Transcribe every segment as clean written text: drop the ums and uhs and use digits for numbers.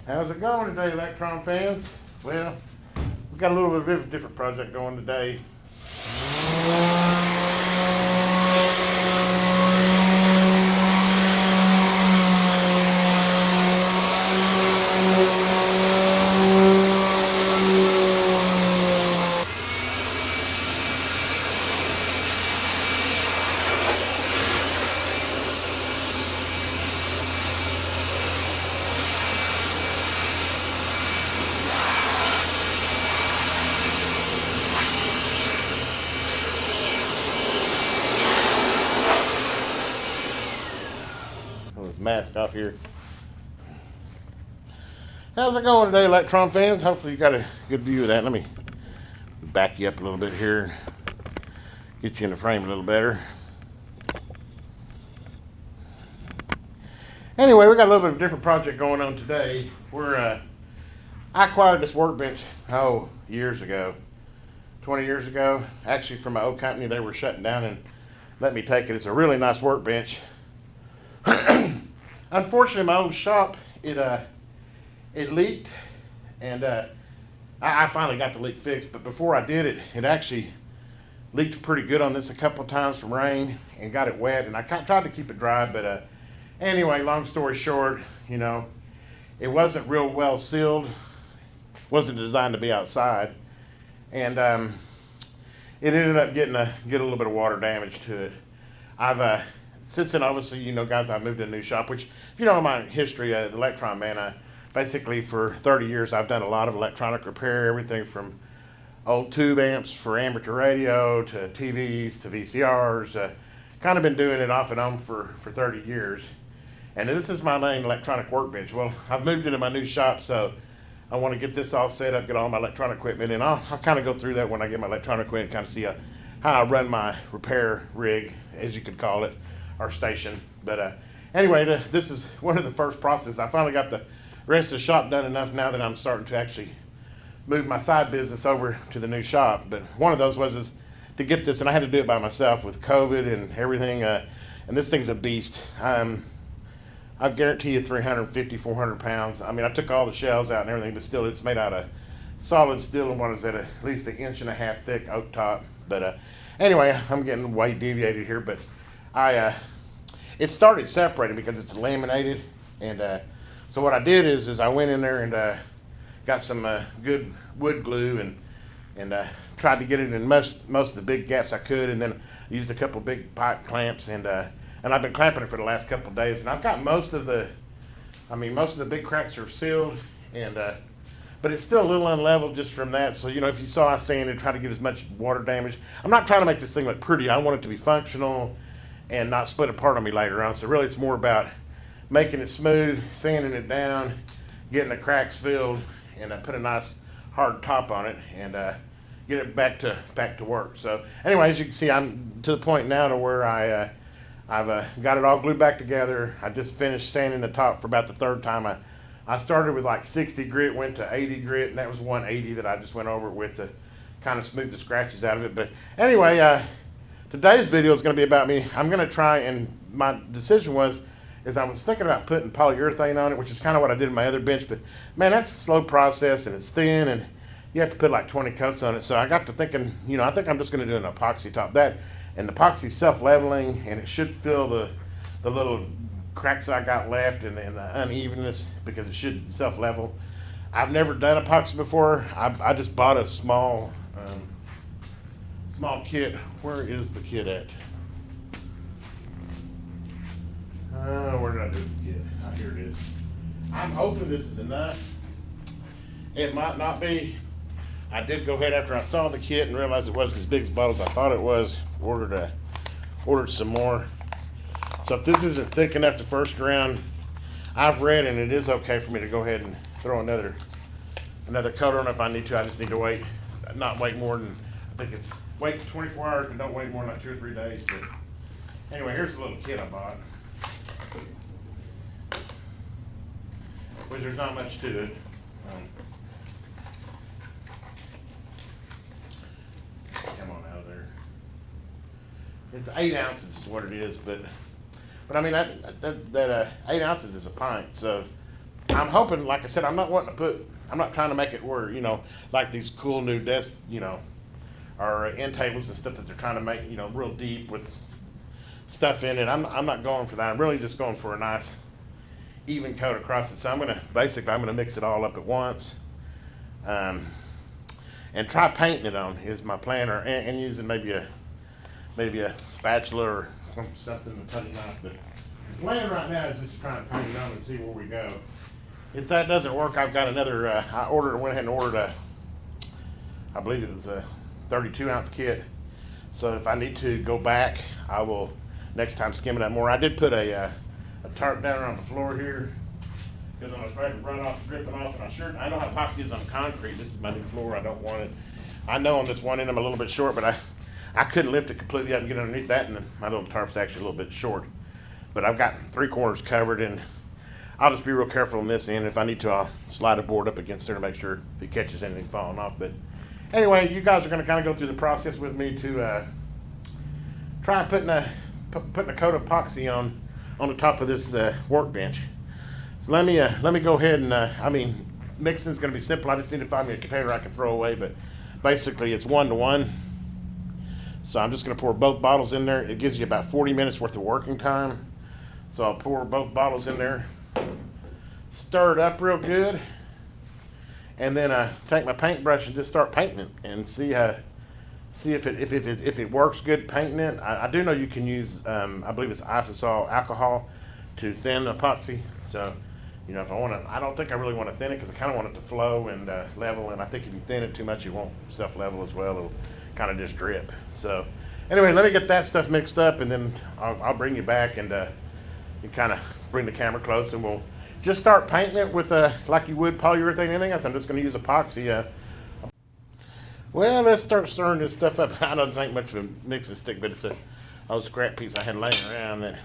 How's it going today, Electron fans? Well, we've got a little bit of a different project going today. Mask off here. How's it going today, Electron fans? Hopefully you got a good view of that. Let me back you up a little bit here, get you in the frame a little better. Anyway, we got a little bit of a different project going on today. I acquired this Workbench years ago, 20 years ago, actually from my old company. They were shutting down and let me take it. It's a really nice Workbench. Unfortunately, my old shop, it leaked, and I finally got the leak fixed. But before I did it, it actually leaked pretty good on this a couple of times from rain and got it wet. And I tried to keep it dry, but anyway, long story short, you know, it wasn't real well sealed. Wasn't designed to be outside, and it ended up getting a little bit of water damage to it. I've since then, obviously, you know, guys, I moved to a new shop, which, if you know my history, the Electron man, basically for 30 years, I've done a lot of electronic repair, everything from old tube amps for amateur radio to TVs to VCRs. Kind of been doing it off and on for 30 years. And this is my main electronic workbench. Well, I've moved into my new shop, so I want to get this all set up, get all my electronic equipment, and I'll kind of go through that when I get my electronic equipment, kind of see how I run my repair rig, as you could call it, our station. But anyway, this is one of the first processes. I finally got the rest of the shop done enough now that I'm starting to actually move my side business over to the new shop. But one of those was to get this, and I had to do it by myself with COVID and everything. And this thing's a beast. I guarantee you 350, 400 pounds. I mean, I took all the shells out and everything, but still it's made out of solid steel, and what is that, at least 1.5 inches thick oak top. But anyway, I'm getting way deviated here, but it started separating because it's laminated, and so what I did is I went in there and got some good wood glue and tried to get it in most of the big gaps I could, and then used a couple big pipe clamps, and I've been clamping it for the last couple of days, and I've got most of the big cracks are sealed, and but it's still a little unleveled just from that. So, you know, if you saw I sanded, try to get as much water damage. I'm not trying to make this thing look pretty. I want it to be functional and not split apart on me later on. So really it's more about making it smooth, sanding it down, getting the cracks filled, and put a nice hard top on it, and get it back to work. So anyway, as you can see, I'm to the point now to where I've got it all glued back together. I just finished sanding the top for about the third time. I started with like 60 grit, went to 80 grit, and that was 180 that I just went over it with to kind of smooth the scratches out of it. But anyway, today's video is going to be about me. I'm going to try, and my decision I was thinking about putting polyurethane on it, which is kind of what I did in my other bench, but man, that's a slow process, and it's thin, and you have to put like 20 coats on it. So I got to thinking, you know, I think I'm just going to do an epoxy top. And the epoxy's self-leveling, and it should fill the little cracks I got left and the unevenness, because it should self-level. I've never done epoxy before. I just bought a small kit. Where is the kit at? Where did I do the kit? Oh, here it is. I'm hoping this is enough. It might not be. I did go ahead after I saw the kit and realized it wasn't as big as bottles I thought it was. Ordered some more. So if this isn't thick enough the first round, I've read, and it is okay for me to go ahead and throw another coat on if I need to. I just need to not wait more than, I think it's wait 24 hours, but don't wait more than like 2 or 3 days. But anyway, here's the little kit I bought, which there's not much to it. Come on out of there. It's 8 ounces is what it is, but I mean that 8 ounces is a pint, so I'm hoping, like I said, I'm not trying to make it where, you know, like these cool new desk, you know, or end tables and stuff that they're trying to make, you know, real deep with stuff in it. I'm not going for that. I'm really just going for a nice even coat across it. So I'm gonna mix it all up at once, and try painting it on is my plan, and using maybe a spatula or something to cut it off. But the plan right now is just trying to paint it on and see where we go. If that doesn't work, I've got another. Went ahead and ordered I believe it was a 32-ounce kit. So if I need to go back, I will next time skim it up more. I did put a tarp down on the floor here because I'm afraid of dripping off. And I know how epoxy is on concrete. This is my new floor. I don't want it. I know on this one end I'm a little bit short, but I couldn't lift it completely up and get underneath that, and my little tarp's actually a little bit short. But I've got 3 corners covered, and I'll just be real careful on this end. If I need to, I'll slide a board up against there to make sure if it catches anything falling off. But anyway, you guys are going to kind of go through the process with me to try putting a coat of epoxy on the top of this workbench. So let me go ahead and mixing is going to be simple. I just need to find me a container I can throw away, but basically it's 1-to-1. So I'm just going to pour both bottles in there. It gives you about 40 minutes worth of working time. So I'll pour both bottles in there, stir it up real good, and then take my paintbrush and just start painting it and see if it works good painting it. I do know you can use I believe it's isosol alcohol to thin epoxy. So you know, if I don't think I really want to thin it because I kind of want it to flow and level. And I think if you thin it too much, it won't self-level as well. It'll kind of just drip. So anyway, let me get that stuff mixed up, and then I'll bring you back, and you kind of bring the camera close, and we'll just start painting it with like you would polyurethane anything else. I'm just going to use epoxy. Well, let's start stirring this stuff up. I know this ain't much of a mixing stick, but it's a old scrap piece I had laying around that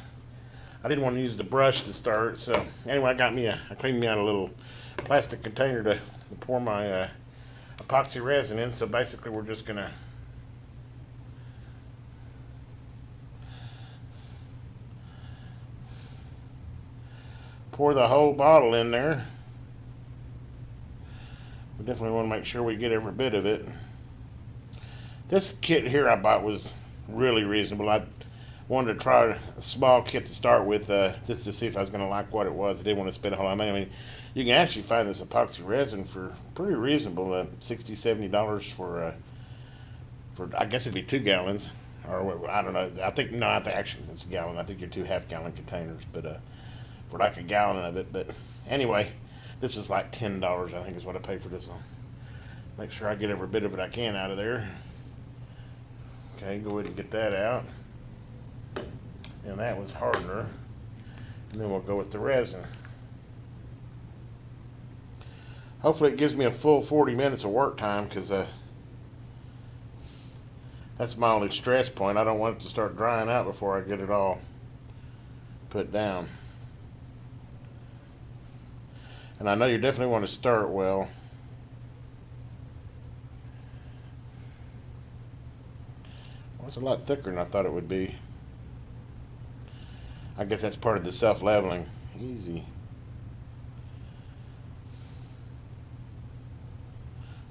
I didn't want to use the brush to start. So anyway, I cleaned me out a little plastic container to pour my epoxy resin in. So basically we're just going to pour the whole bottle in there. We definitely want to make sure we get every bit of it. This kit here I bought was really reasonable. I wanted to try a small kit to start with, just to see if I was going to like what it was. I didn't want to spend a whole lot of money. I mean, you can actually find this epoxy resin for pretty reasonable, $60-$70 for I guess it'd be 2 gallons, or I don't know. I think actually it's a gallon. I think you're 2 half-gallon containers, but for like a gallon of it. But anyway, this is like $10, I think is what I paid for this. I'll make sure I get every bit of it I can out of there. Okay, go ahead and get that out. And that was hardener. And then we'll go with the resin. Hopefully it gives me a full 40 minutes of work time, because that's my only stress point. I don't want it to start drying out before I get it all put down. And I know you definitely want to stir it well. Well, it's a lot thicker than I thought it would be. I guess that's part of the self-leveling. Easy.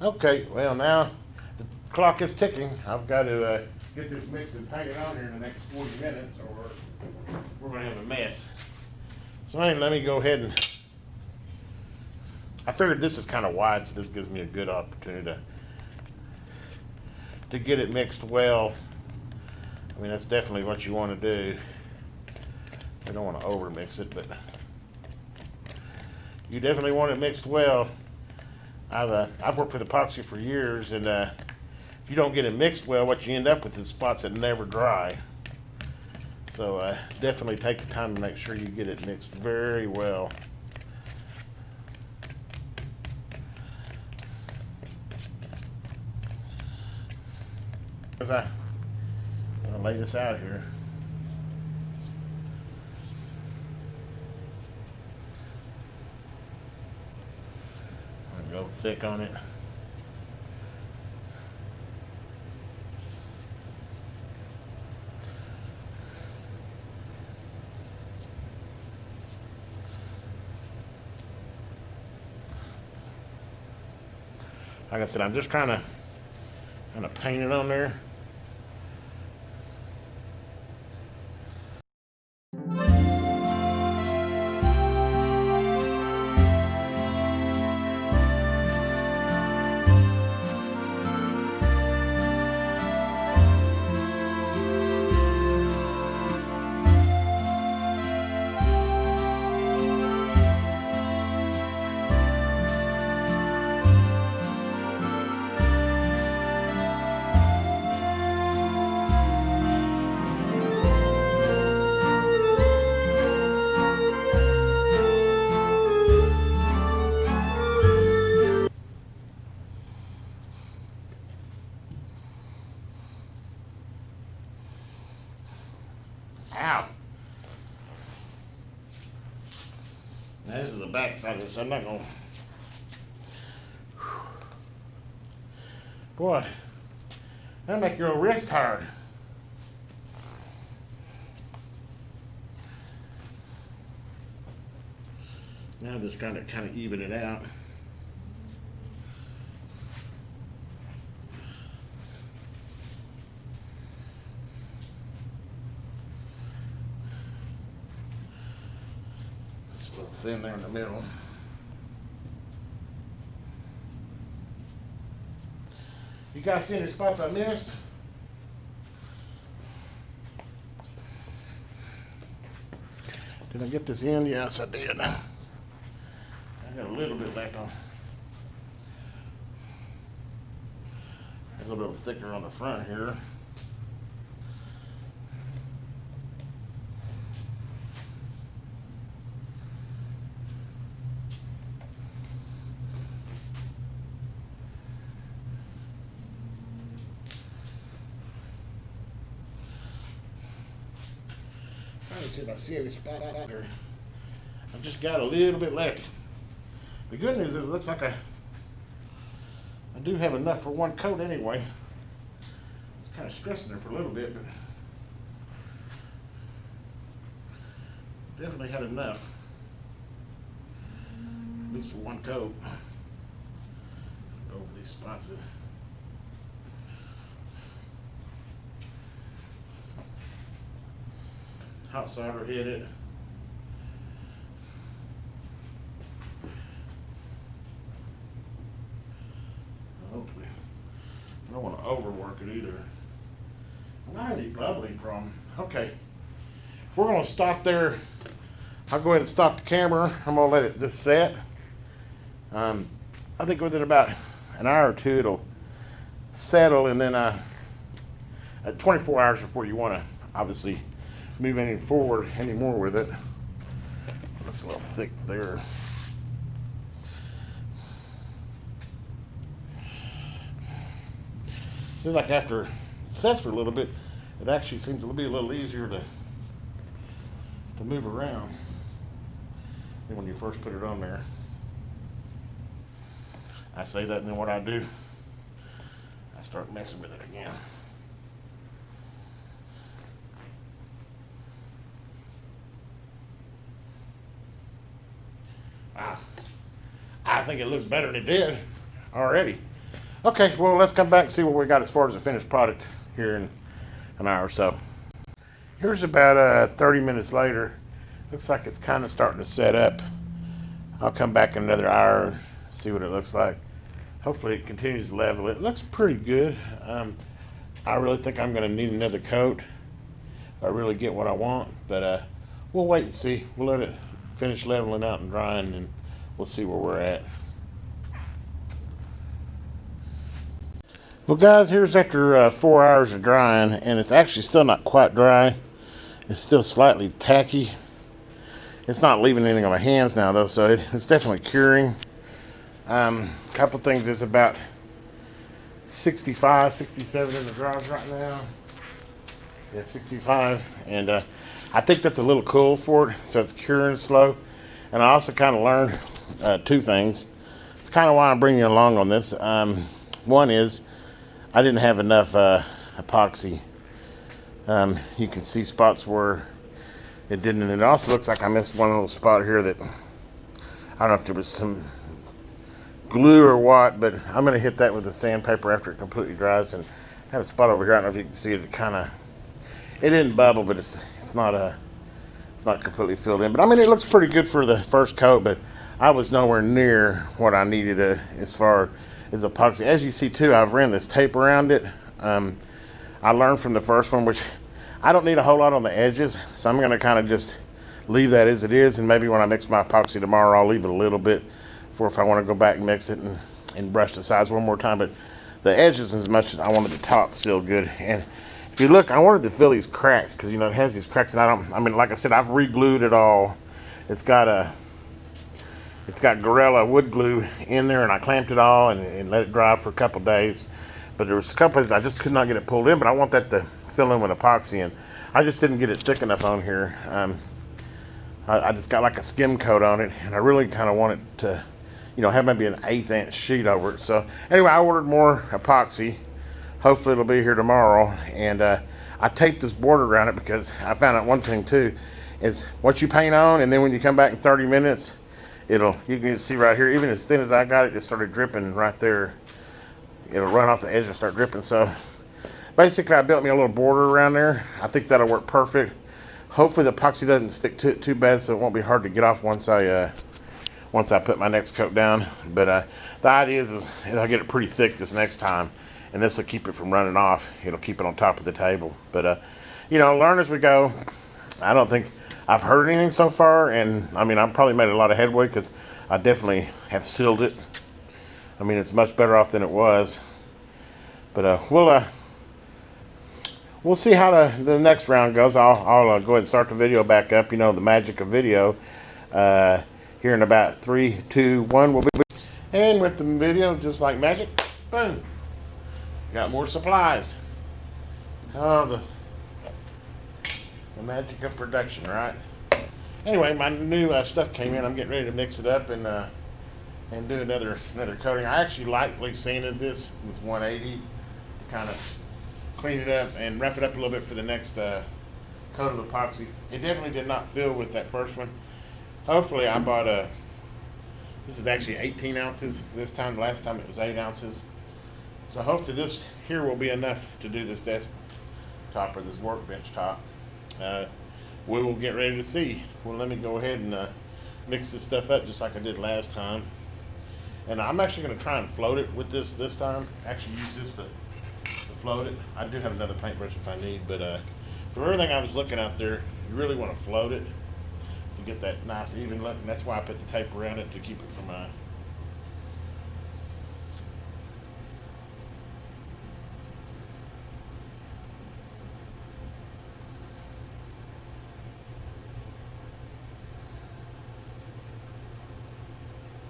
Okay, well now the clock is ticking. I've got to get this mixed and painted on here in the next 40 minutes, or we're going to have a mess. So let me go ahead and... I figured this is kind of wide, so this gives me a good opportunity to get it mixed well. I mean, that's definitely what you want to do. You don't want to over mix it, but you definitely want it mixed well. I've worked with epoxy for years, and if you don't get it mixed well, what you end up with is spots that never dry. So definitely take the time to make sure you get it mixed very well. As I'm gonna lay this out here. I'm gonna go thick on it. Like I said, I'm just trying to paint it on there. Ow. Now this is the back side of this. I'm not going to... Boy, that'll make your wrist hard. Now I'm just trying to kind of even it out. It's a little thin there in the middle. You guys see any spots I missed? Did I get this in? Yes, I did. I got a little bit left on. A little bit thicker on the front here. Trying to see if I see any spot out there. I've just got a little bit left. The good news is it looks like I do have enough for one coat anyway. It's kind of stressing there for a little bit, but definitely had enough. At least for one coat. Over these spots. Hot solder hit it. Hopefully, I don't want to overwork it either. Not any bubbling problem. Okay, we're going to stop there. I'll go ahead and stop the camera. I'm going to let it just set. I think within about an hour or two it'll settle, and then at 24 hours before you want to obviously move any forward anymore with it. Looks a little thick there. Seems like after it sets for a little bit, it actually seems to be a little easier to move around than when you first put it on there. I say that, and then what I do, I start messing with it again. Wow. I think it looks better than it did already. Okay, well, let's come back and see what we got as far as the finished product here in an hour or so. Here's about 30 minutes later. Looks like it's kind of starting to set up. I'll come back in another hour and see what it looks like. Hopefully it continues to level. It looks pretty good. I really think I'm going to need another coat if I really get what I want, but we'll wait and see. We'll let it finish leveling out and drying, and we'll see where we're at. Well, guys, here's after 4 hours of drying, and it's actually still not quite dry. It's still slightly tacky. It's not leaving anything on my hands now, though, so it's definitely curing. Couple things, it's about 65, 67 in the garage right now. Yeah, 65, and I think that's a little cool for it, so it's curing slow. And I also kind of learned two things. It's kind of why I'm bringing you along on this. One is I didn't have enough epoxy. You can see spots where it didn't, and it also looks like I missed one little spot here that I don't know if there was some glue or what, but I'm going to hit that with the sandpaper after it completely dries. And I have a spot over here. I don't know if you can see it. It didn't bubble, but it's not completely filled in. But I mean, it looks pretty good for the first coat, but I was nowhere near what I needed as far as epoxy. As you see too, I've ran this tape around it. I learned from the first one, which I don't need a whole lot on the edges, so I'm going to kind of just leave that as it is, and maybe when I mix my epoxy tomorrow, I'll leave it a little bit for if I want to go back and mix it and brush the sides one more time. But the edges, as much as I wanted the top still good. And if you look, I wanted to fill these cracks because, you know, it has these cracks, and I mean, like I said, I've re-glued it all. It's got Gorilla wood glue in there, and I clamped it all and let it dry for a couple days. But there was a couple places I just could not get it pulled in, but I want that to fill in with epoxy, and I just didn't get it thick enough on here. I just got like a skim coat on it, and I really kind of want it to, you know, have maybe an 1/8 inch sheet over it. So anyway, I ordered more epoxy. Hopefully it'll be here tomorrow. And I taped this border around it because I found out one thing too, is what you paint on, and then when you come back in 30 minutes, you can see right here, even as thin as I got it, it started dripping right there. It'll run off the edge and start dripping. So basically I built me a little border around there. I think that'll work perfect. Hopefully the epoxy doesn't stick to it too bad, so it won't be hard to get off once I put my next coat down. But the idea is I'll get it pretty thick this next time, and this will keep it from running off. It'll keep it on top of the table. But you know, learn as we go. I don't think I've heard anything so far, and I mean, I've probably made a lot of headway because I definitely have sealed it. I mean, it's much better off than it was. But we'll see how the next round goes. I'll go ahead and start the video back up. You know, the magic of video. Here in about 3, 2, 1, we'll be. And with the video, just like magic, boom, got more supplies. Oh, the magic of production, right? Anyway, my new stuff came in. I'm getting ready to mix it up and do another coating. I actually lightly sanded this with 180 to kind of clean it up and rough it up a little bit for the next coat of epoxy. It definitely did not fill with that first one. Hopefully I bought this is actually 18 ounces this time. Last time it was 8 ounces. So hopefully this here will be enough to do this desk top or this workbench top. We will get ready to see. Well, let me go ahead and mix this stuff up just like I did last time. And I'm actually going to try and float it with this time. Actually use this to float it. I do have another paintbrush if I need, but for everything I was looking out there, you really want to float it to get that nice even look, and that's why I put the tape around it to keep it from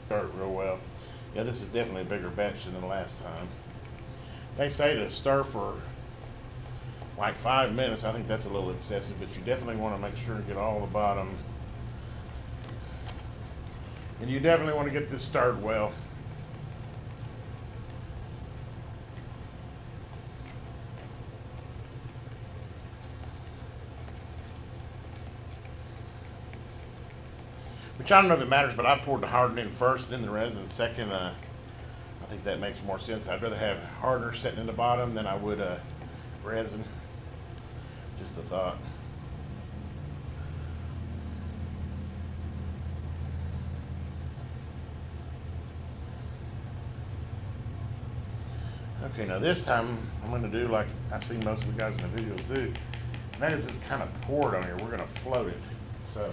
start real well. Yeah, this is definitely a bigger batch than the last time. They say to stir for like 5 minutes. I think that's a little excessive, but you definitely want to make sure to get all the bottom. And you definitely want to get this stirred well. Which I don't know if it matters, but I poured the hardener in first, then the resin second. I think that makes more sense. I'd rather have hardener sitting in the bottom than I would resin. Just a thought. Okay, now this time I'm going to do like I've seen most of the guys in the videos do. And that is just kind of pour it on here. We're going to float it. So.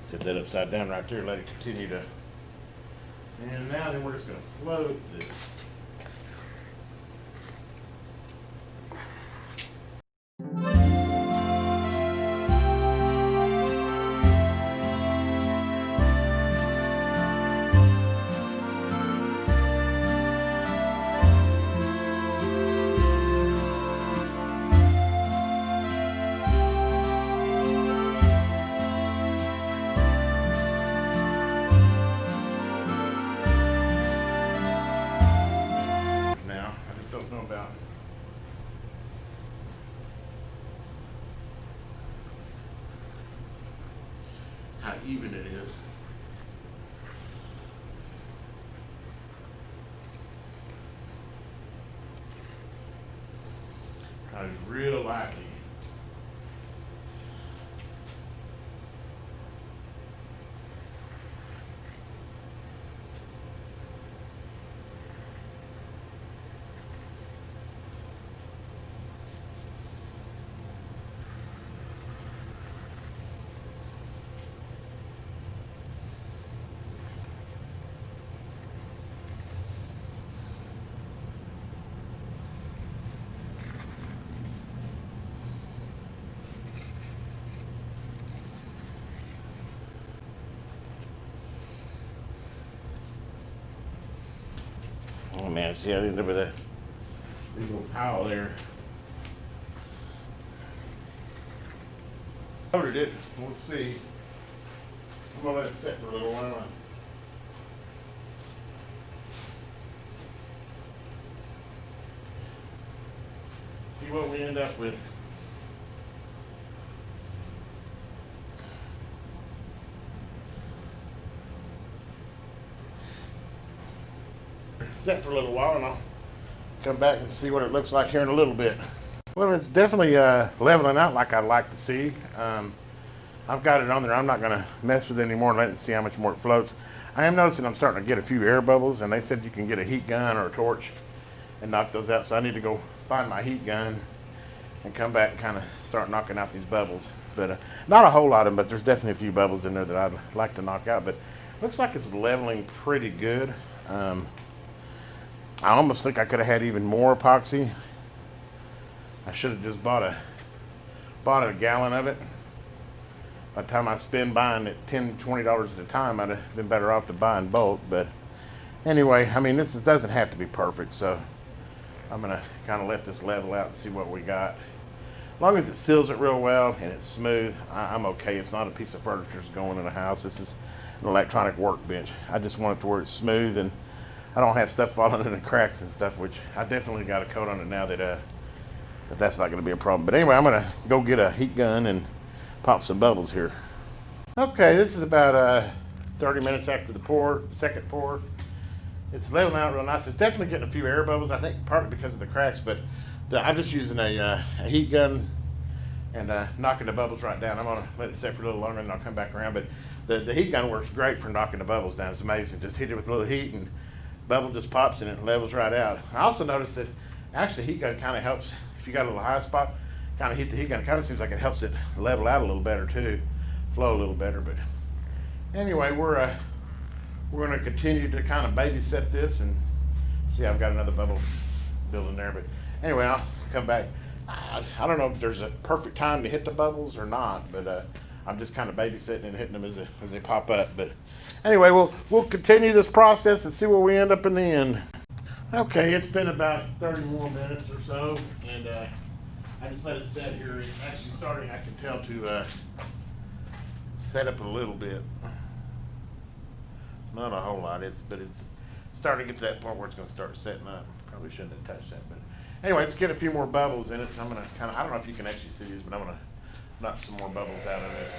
Set that upside down right there, let it continue to. And now then we're just going to float this. about. How even it is. Real lightly. Oh man, see, I ended up with that big little pile there. Coated it. We'll see. I'm gonna let it sit for a little while. See what we end up with. Set for a little while and I'll come back and see what it looks like here in a little bit. Well, it's definitely leveling out like I'd like to see. I've got it on there. I'm not going to mess with it anymore and let it see how much more it floats. I am noticing I'm starting to get a few air bubbles, and they said you can get a heat gun or a torch and knock those out. So I need to go find my heat gun and come back and kind of start knocking out these bubbles. But not a whole lot of them, but there's definitely a few bubbles in there that I'd like to knock out. But looks like it's leveling pretty good. I almost think I could have had even more epoxy. I should have just bought a gallon of it. By the time I spend buying it $10, $20 at a time, I'd have been better off to buy in bulk. But anyway, I mean, doesn't have to be perfect, so I'm gonna kind of let this level out and see what we got. As long as it seals it real well and it's smooth, I'm okay. It's not a piece of furniture that's going in a house. This is an electronic workbench. I just want it to where it's smooth and I don't have stuff falling in the cracks and stuff, which I definitely got a coat on it now that that's not going to be a problem. But anyway, I'm going to go get a heat gun and pop some bubbles here. Okay, this is about 30 minutes after the second pour. It's leveling out real nice. It's definitely getting a few air bubbles, I think partly because of the cracks, but I'm just using a heat gun and knocking the bubbles right down. I'm going to let it set for a little longer and then I'll come back around. But the heat gun works great for knocking the bubbles down. It's amazing. Just hit it with a little heat and bubble just pops and it levels right out. I also noticed that actually heat gun kind of helps if you got a little high spot, kind of hit the heat gun. It kind of seems like it helps it level out a little better too, flow a little better. But anyway, we're going to continue to kind of babysit this and see. I've got another bubble building there, but anyway, I'll come back. I don't know if there's a perfect time to hit the bubbles or not, but I'm just kind of babysitting and hitting them as they pop up. But anyway, we'll continue this process and see where we end up in the end. Okay, it's been about 30 more minutes or so, and I just let it set here. It's actually starting, I can tell, to set up a little bit. Not a whole lot, but it's starting to get to that point where it's going to start setting up. Probably shouldn't have touched that, but anyway, let's get a few more bubbles in it. So I'm going to kind of, I don't know if you can actually see these, but I'm going to knock some more bubbles out of it.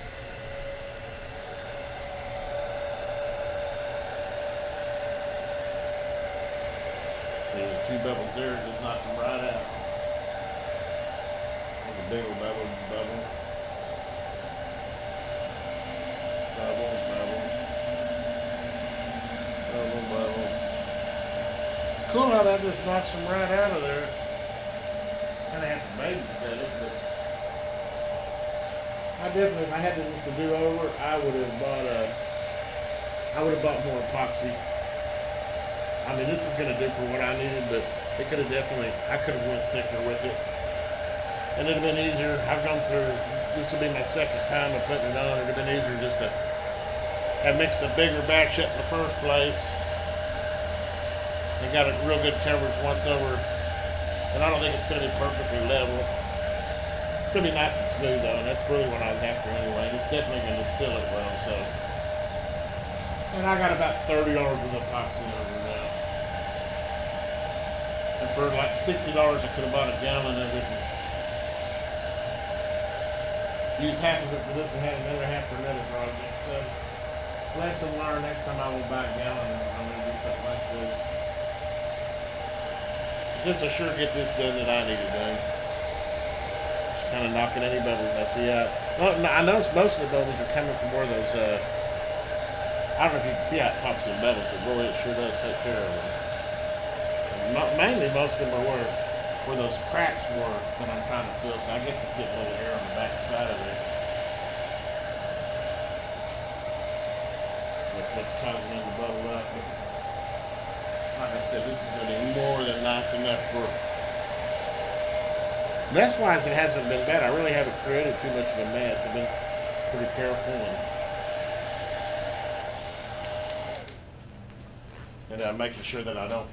See, a few bubbles there, just knock them right out. There's a big old bubble. Bubble. It's cool how that just knocks them right out of there. Kind of have to babysit it, but I definitely, if I had this to do over, I would have bought more epoxy. I mean, this is going to do for what I needed, but it could have definitely, I could have went thicker with it. And it would have been easier. I've gone through, this will be my second time of putting it on. It would have been easier just to have mixed a bigger batch up in the first place. And got a real good coverage once over. And I don't think it's going to be perfectly level. It's going to be nice and smooth though, and that's really what I was after anyway. And it's definitely going to seal it well, so. And I got about $30 worth of epoxy over now. And for like $60, I could have bought a gallon of it. Used half of it for this and had another half for another project. So, lesson learned, next time I will buy a gallon and I'm going to do something like this. This will sure get this done that I need it done. Just kind of knocking any bubbles I see out. Well, I noticed most of the bubbles are coming from where those, I don't know if you can see how it pops in bubbles, but boy, it sure does take care of them. Mainly, most of them are where those cracks were that I'm trying to fill, so I guess it's getting a little air on the back side of it. That's what's causing them to bubble up. But like I said, this is going to be more than nice enough for... Mess-wise, it hasn't been bad. I really haven't created too much of a mess. I've been pretty careful and making sure that I don't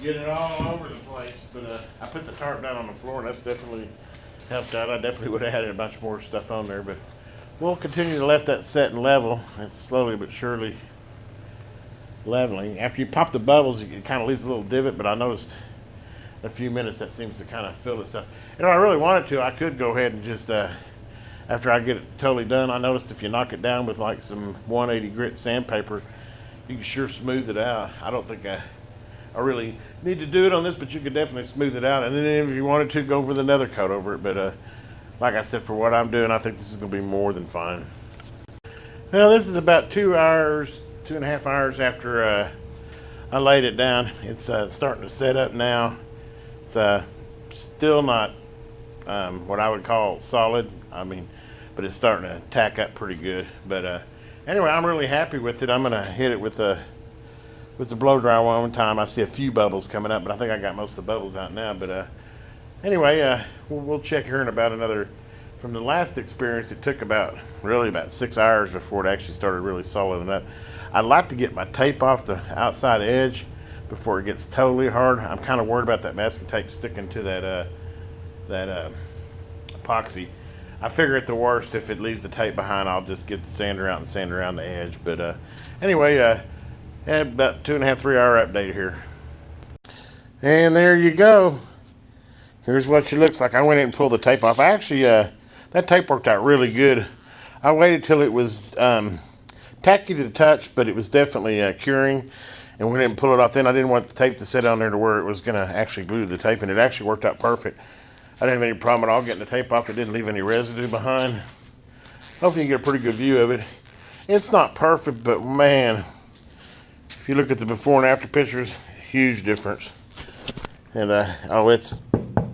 get it all over the place. But I put the tarp down on the floor, and that's definitely helped out. I definitely would have added a bunch more stuff on there, but we'll continue to let that set and level. It's slowly but surely leveling. After you pop the bubbles, it kind of leaves a little divot, but I noticed in a few minutes that seems to kind of fill itself. And if I really wanted to, I could go ahead and just, after I get it totally done, I noticed if you knock it down with like some 180 grit sandpaper, you can sure smooth it out. I don't think I really need to do it on this, but you could definitely smooth it out. And then if you wanted to, go with another coat over it. But like I said, for what I'm doing, I think this is going to be more than fine. Well, this is about 2.5 hours after I laid it down. It's starting to set up now. It's still not what I would call solid. I mean, but it's starting to tack up pretty good. But anyway, I'm really happy with it. I'm going to hit it with the blow dryer one time. I see a few bubbles coming up, but I think I got most of the bubbles out now. But anyway, we'll check here in about another. From the last experience, it took about 6 hours before it actually started really soliding up. I'd like to get my tape off the outside edge before it gets totally hard. I'm kind of worried about that masking tape sticking to that epoxy. I figure at the worst, if it leaves the tape behind, I'll just get the sander out and sand around the edge. But anyway, about 2.5, 3 hour update here. And there you go. Here's what she looks like. I went in and pulled the tape off. I actually, that tape worked out really good. I waited till it was tacky to the touch, but it was definitely curing. And went in and pulled it off. Then I didn't want the tape to sit on there to where it was going to actually glue the tape, and it actually worked out perfect. I didn't have any problem at all getting the tape off. It didn't leave any residue behind. Hopefully you get a pretty good view of it. It's not perfect, but man, if you look at the before and after pictures, huge difference. And oh, it's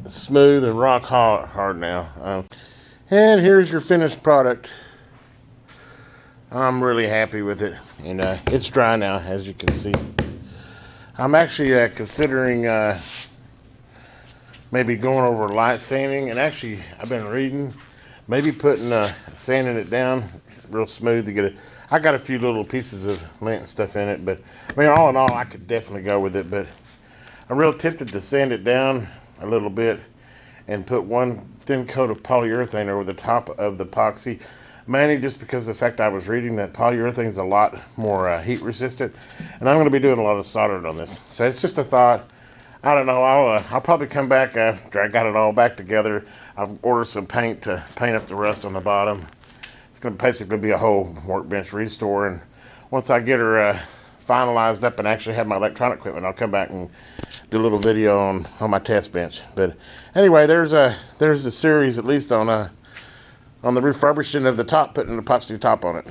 smooth and rock hard now. And here's your finished product. I'm really happy with it, and it's dry now, as you can see. I'm actually considering maybe going over light sanding, and actually I've been reading maybe putting sanding it down real smooth to get it. I got a few little pieces of lint and stuff in it, but I mean, all in all, I could definitely go with it. But I'm real tempted to sand it down a little bit and put one thin coat of polyurethane over the top of the epoxy, mainly just because of the fact I was reading that polyurethane is a lot more heat resistant, and I'm going to be doing a lot of soldering on this. So it's just a thought. I don't know. I'll probably come back after I got it all back together. I've ordered some paint to paint up the rust on the bottom. It's going to basically be a whole Workbench restore, and once I get her finalized up and actually have my electronic equipment, I'll come back and do a little video on my test bench. But anyway, there's the series, at least on the refurbishing of the top, putting an epoxy top on it.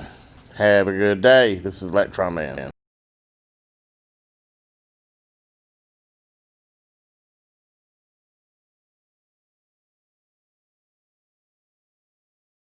Have a good day. This is Electron Man.